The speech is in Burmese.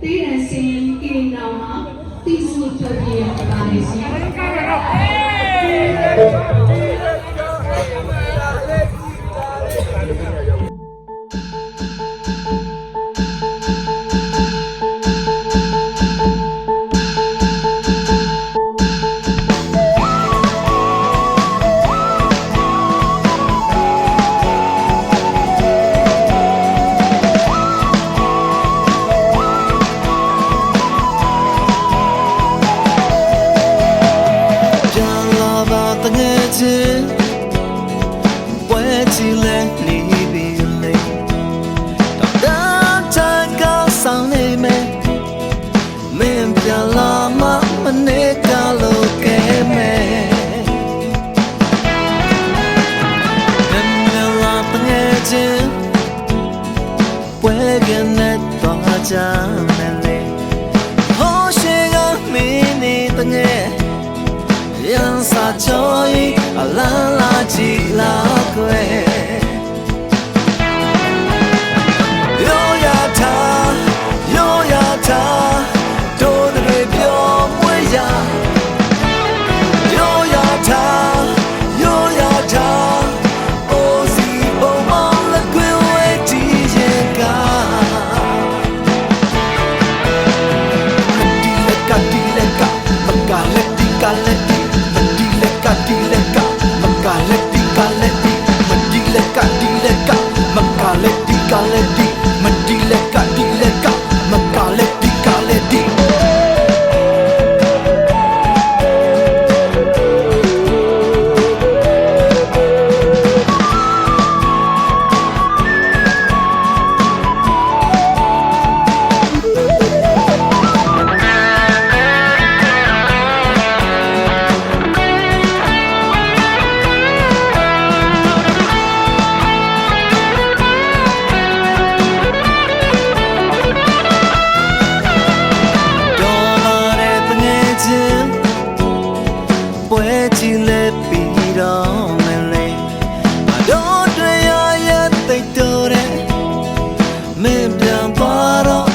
တေးရန်စင်ကေနောင်မှာတီစုထုတ်ပြရပါတယ်ရှင်ပွဲကြီးလဲနေပြီလေတော့တန်းကောင်းဆောင်နေမယ်မင်းပြန်လာမနေကလို့ကဲမယ်မင်းလာပငယ်ချင်းပွဲကနေတော့ကြမယ်လေဟောရှိကမင်းနေတငယ်Yang sajoy alala jila kwe Yo ya ta do de pyo mwe ya Yo ya ta o si bo ma la kwe we ti yen ka Di le ka ka le ti ka le ti Dileka, makaleti, kaleti, madileka, dileka, makaleti, kaleti, madileka, dileka, makaleti, kaleti.ပွဲကြီးလဲပြီးတော့မယ်လေမတော်တွေ့ရရဲ့တိတ်တော်တဲ့မင်းပြန်သွားတော့